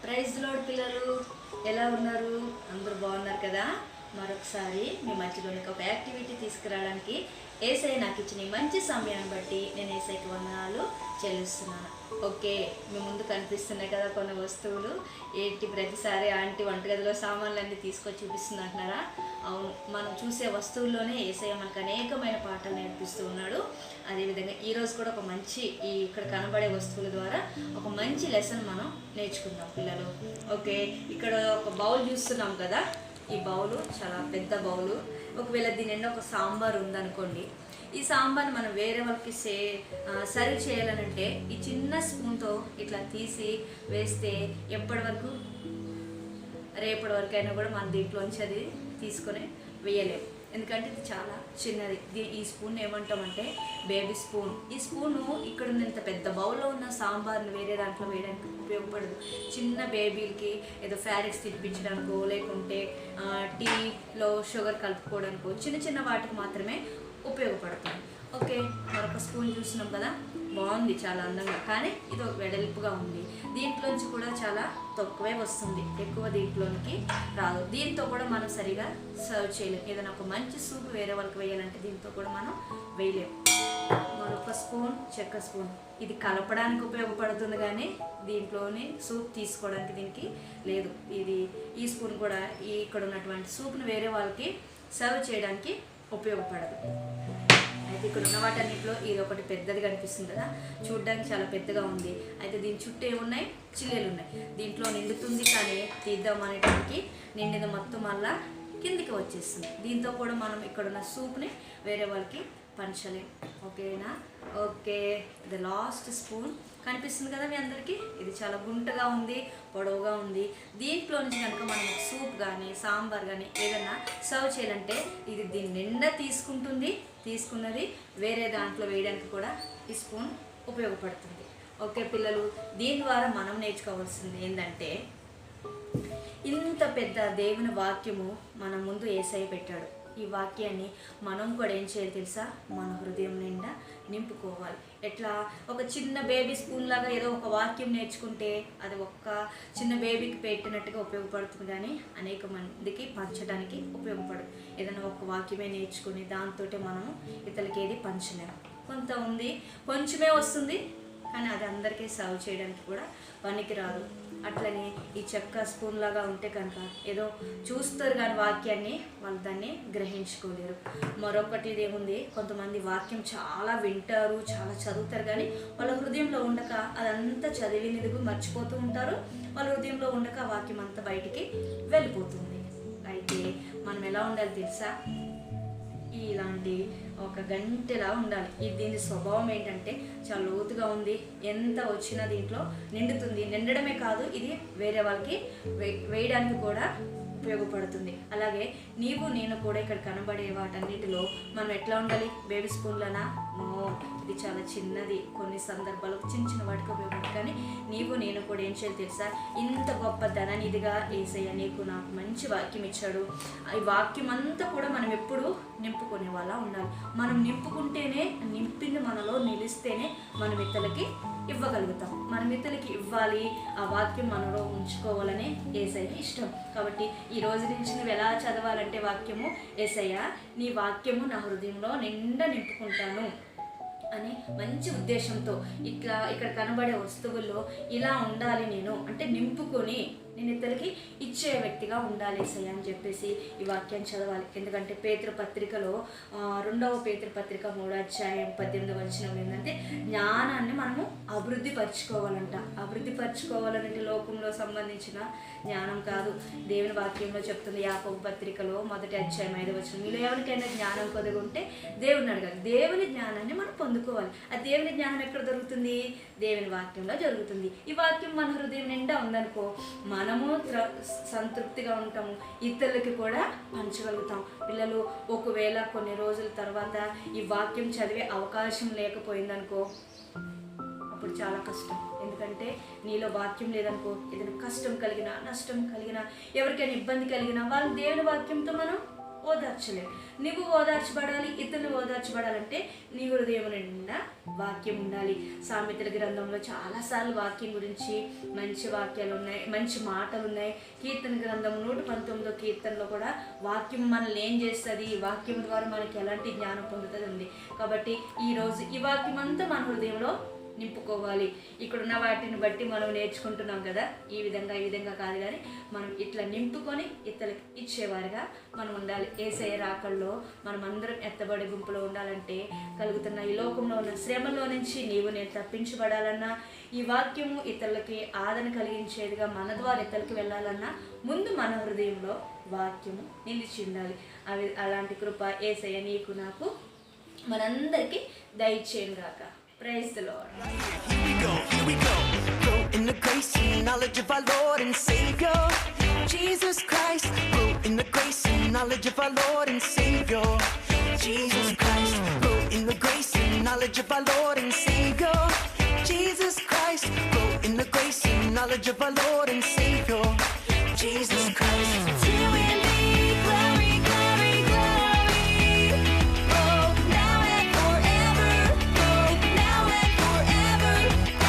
Praise load పిల్లలు ఎలా ఉన్నారు? అందరూ బాగున్నారు కదా? మరొకసారి మీ మధ్యలోనికి ఒక యాక్టివిటీ తీసుకురావడానికి ఏసఐ నాకు ఇచ్చిన మంచి సమయాన్ని బట్టి నేను ఏసఐకి వందనాలు చెల్లిస్తున్నాను. ఓకే, మీ ముందు కనిపిస్తున్నాయి కదా కొన్ని వస్తువులు. ఏంటి ప్రతిసారి ఆంటీ వంటగదిలో సామాన్లన్నీ తీసుకొచ్చి చూపిస్తుంది అంటున్నారా? అవును, మనం చూసే వస్తువుల్లోనే ఏసఐ మనకు అనేకమైన పాఠాలు నేర్పిస్తూ ఉన్నాడు. అదేవిధంగా ఈరోజు కూడా ఒక మంచి ఇక్కడ కనబడే వస్తువుల ద్వారా ఒక మంచి లెసన్ మనం నేర్చుకుందాం పిల్లలు. ఓకే, ఇక్కడ ఒక బౌల్ చూస్తున్నాం కదా. ఈ బౌలు చాలా పెద్ద బౌలు. ఒకవేళ దీని నిండా ఒక సాంబార్ ఉందనుకోండి, ఈ సాంబార్ని మనం వేరే వాళ్ళకి సర్వ్ చేయాలనంటే ఈ చిన్న స్పూన్తో ఇట్లా తీసి వేస్తే ఎప్పటి వరకు, రేపటి వరకు అయినా కూడా మన దీంట్లోంచి అది తీసుకొని వేయలేము. ఎందుకంటే ఇది చాలా చిన్నది. ఈ స్పూన్ ఏమంటామంటే బేబీ స్పూన్. ఈ స్పూను ఇక్కడ ఉన్నంత పెద్ద బౌల్లో ఉన్న సాంబార్ని వేరే దాంట్లో వేయడానికి ఉపయోగపడదు. చిన్న బేబీలకి ఏదో ఫ్యారెక్స్ తినిపించడానికో, లేకుంటే టీలో షుగర్ కలుపుకోవడానికో, చిన్న చిన్న వాటికి మాత్రమే ఉపయోగపడుతుంది. ఓకే, మరొక స్పూన్ చూస్తున్నాం కదా, బాగుంది, చాలా అందంగా, కానీ ఇది ఒక వెడల్పుగా ఉంది. దీంట్లోంచి కూడా చాలా తక్కువే వస్తుంది, ఎక్కువ దీంట్లోనికి రాదు. దీంతో కూడా మనం సరిగా సర్వ్ చేయలేం. ఏదైనా ఒక మంచి సూప్ వేరే వాళ్ళకి వేయాలంటే దీంతో కూడా మనం వేయలేం. మరొక స్పూన్ చెక్క స్పూన్. ఇది కలపడానికి ఉపయోగపడుతుంది కానీ దీంట్లోని సూప్ తీసుకోవడానికి దీనికి లేదు. ఈ స్పూన్ కూడా ఇక్కడ ఉన్నటువంటి సూప్ని వేరే వాళ్ళకి సర్వ్ చేయడానికి ఉపయోగపడదు. అయితే ఇక్కడ ఉన్న వాటన్నిటిలో ఇది ఒకటి పెద్దది కనిపిస్తుంది కదా, చూడడానికి చాలా పెద్దగా ఉంది. అయితే దీని చుట్టూ ఏమున్నాయి, చిల్లేలు ఉన్నాయి. దీంట్లో నిండుతుంది కానీ తీద్దాం అనేటానికి నిండిన మొత్తం మళ్ళా కిందికి వచ్చేస్తుంది. దీంతో కూడా మనం ఇక్కడ ఉన్న సూప్ని వేరే వాళ్ళకి పంచలేం. ఓకేనా? ఓకే, ద లాస్ట్ స్పూన్ కనిపిస్తుంది కదా మీ అందరికీ. ఇది చాలా గుంటగా ఉంది, పొడవుగా ఉంది. దీంట్లో నుంచి కనుక మనం సూప్ కానీ సాంబార్ కానీ ఏదైనా సర్వ్ చేయాలంటే ఇది దీని నిండా తీసుకున్నది వేరే దాంట్లో వేయడానికి కూడా ఈ స్పూన్ ఉపయోగపడుతుంది. ఓకే పిల్లలు, దీని ద్వారా మనం నేర్చుకోవాల్సింది ఏంటంటే, ఇంత పెద్ద దేవుని వాక్యము మన ముందు యేసయ్య పెట్టాడు. ఈ వాక్యాన్ని మనం కూడా ఏం చేయాలి తెలుసా? మన హృదయం నిండా నింపుకోవాలి. ఎట్లా? ఒక చిన్న బేబీ స్పూన్ లాగా ఏదో ఒక వాక్యం నేర్చుకుంటే అది ఒక్క చిన్న బేబీకి పెట్టినట్టుగా ఉపయోగపడుతుంది కానీ అనేక మందికి పంచడానికి ఉపయోగపడదు. ఏదైనా ఒక వాక్యమే నేర్చుకుని దాంతో మనము ఇతరులకి ఏది పంచలేము. కొంత ఉంది, కొంచెమే వస్తుంది, కానీ అది అందరికీ సర్వ్ చేయడానికి కూడా పనికిరాదు. అట్లనే ఈ చెక్క స్పూన్ లాగా ఉంటే కనుక ఏదో చూస్తారు కానీ వాక్యాన్ని వాళ్ళు దాన్ని గ్రహించుకోలేరు. మరొకటి ఇదేముంది, కొంతమంది వాక్యం చాలా వింటారు, చాలా చదువుతారు కానీ వాళ్ళ హృదయంలో ఉండక అదంతా చదివినది మర్చిపోతూ ఉంటారు. వాళ్ళ హృదయంలో ఉండక ఆ వాక్యం అంతా బయటికి వెళ్ళిపోతుంది. అయితే మనం ఎలా ఉండాలి తెలుసా? ఇలాంటి ఒక గంటలా ఉండాలి. దీని స్వభావం ఏంటంటే చాలా లోతుగా ఉంది. ఎంత వచ్చినా దీంట్లో నిండుతుంది. నిండడమే కాదు, ఇది వేరే వాళ్ళకి వేయడానికి కూడా ఉపయోగపడుతుంది. అలాగే నీవు నేను కూడా ఇక్కడ కనబడే వాటన్నిటిలో మనం ఎట్లా ఉండాలి? బేబీ స్పూన్లనా? ఇది చాలా చిన్నది. కొన్ని సందర్భాలు చిన్న వాటికి ఉపయోగపడుతుంది. కానీ నీవు నేను కూడా ఏం చేయాలి తెలుసా? ఇంత గొప్ప ధననిధిగా యేసయ్య నీకు నాకు మంచి వాక్యం ఇచ్చాడు. ఈ వాక్యం అంతా కూడా మనం ఎప్పుడు నింపుకునే వాళ్ళ ఉండాలి. మనం నింపుకుంటేనే, నింపింది మనలో నిలిస్తేనే మనం ఇతరులకి ఇవ్వగలుగుతాం. మనం ఇతరులకి ఇవ్వాలి, ఆ వాక్యం మనలో ఉంచుకోవాలనే యేసయ్య ఇష్టం. కాబట్టి ఈ రోజు నుంచి నువ్వు ఎలా చదవాలంటే వాక్యము, యేసయ్య నీ వాక్యము నా హృదయంలో నిండా నింపుకుంటాను అని మంచి ఉద్దేశంతో ఇక్కడ కనబడే వస్తువుల్లో ఇలా ఉండాలి నేను అంటే, నింపుకొని నేను ఇతరులకి ఇచ్చే వ్యక్తిగా ఉండాలి యేసయ్య అని చెప్పేసి ఈ వాక్యాన్ని చదవాలి. ఎందుకంటే పేతురు పత్రికలో 2వ పేతురు పత్రిక 3వ అధ్యాయం 18వ వచనం ఏంటంటే, జ్ఞానాన్ని మనము అభివృద్ధి పరచుకోవాలంట. అభివృద్ధి పరచుకోవాలంటే లోకంలో సంబంధించిన జ్ఞానం కాదు. దేవుని వాక్యంలో చెప్తుంది యాకోబు పత్రికలో 1వ అధ్యాయం 5వ వచనం, మీలో ఎవరికైనా జ్ఞానం కొదగుంటే దేవుని అడగాలి. దేవుని జ్ఞానాన్ని మనం పొందుకోవాలి. ఆ దేవుని జ్ఞానం ఎక్కడ దొరుకుతుంది? దేవుని వాక్యంలో జరుగుతుంది. ఈ వాక్యం మన హృదయం నిండా ఉందనుకో, మనము సంతృప్తిగా ఉంటాము, ఇతరులకి కూడా పంచగలుగుతాం. పిల్లలు ఒకవేళ కొన్ని రోజుల తర్వాత ఈ వాక్యం చదివే అవకాశం లేకపోయిందనుకో, అప్పుడు చాలా కష్టం. ఎందుకంటే నీలో వాక్యం లేదనుకో, ఏదైనా కష్టం కలిగినా, నష్టం కలిగినా, ఎవరికైనా ఇబ్బంది కలిగినా వాళ్ళు దేవుని వాక్యంతో మనం ఓదార్చలేవు. నువ్వు ఓదార్చబడాలి, ఇతరులు ఓదార్చబడాలంటే నీ హృదయం నిండా వాక్యం ఉండాలి. సామెతల గ్రంథంలో చాలాసార్లు వాక్యం గురించి మంచి వాక్యాలు ఉన్నాయి, మంచి మాటలు ఉన్నాయి. కీర్తన గ్రంథం 119 కీర్తనలో కూడా వాక్యం మనల్ని ఏం చేస్తుంది, వాక్యం ద్వారా మనకి ఎలాంటి జ్ఞానం పొందుతుంది ఉంది. కాబట్టి ఈరోజు ఈ వాక్యం అంతా మన హృదయంలో నింపుకోవాలి. ఇక్కడున్న వాటిని బట్టి మనం నేర్చుకుంటున్నాం కదా, ఈ విధంగా కాదు, కానీ మనం ఇట్లా నింపుకొని ఇతరులకు ఇచ్చేవారుగా మనం ఉండాలి. యేసయ్య రాకల్లో మనం అందరం ఎత్తబడే గుంపులో ఉండాలంటే, కలుగుతున్న ఈ లోకంలో ఉన్న శ్రమలో నుంచి నీవు నేను తప్పించబడాలన్నా, ఈ వాక్యము ఇతరులకి ఆదరణ కలిగించేదిగా మన ద్వారా ఇతరులకి వెళ్ళాలన్నా ముందు మన హృదయంలో వాక్యము నిలిచి ఉండాలి. అలాంటి కృప యేసయ్య నీకు నాకు మనందరికీ దయచేయను గాక. Praise the Lord. Here we go. Grow in the grace and knowledge of our Lord and Savior, Jesus Christ. Grow in the grace and knowledge of our Lord and Savior, Jesus Christ. Grow in the grace and knowledge of our Lord and Savior, Jesus Christ. Grow in the grace and knowledge of our Lord and Savior, Jesus Christ. Till we meet, glory, glory, glory. Oh, now and forever. Oh, now and forever.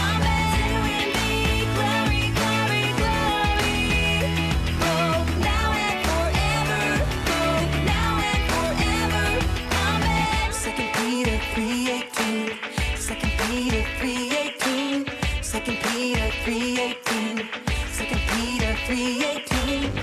Amen. Till we meet, glory, glory, glory. Oh, now and forever. Oh, now and forever. Amen. 2 Peter 3:18. 2 Peter 3:18. 2 Peter 3:18. 2 Peter 3:18.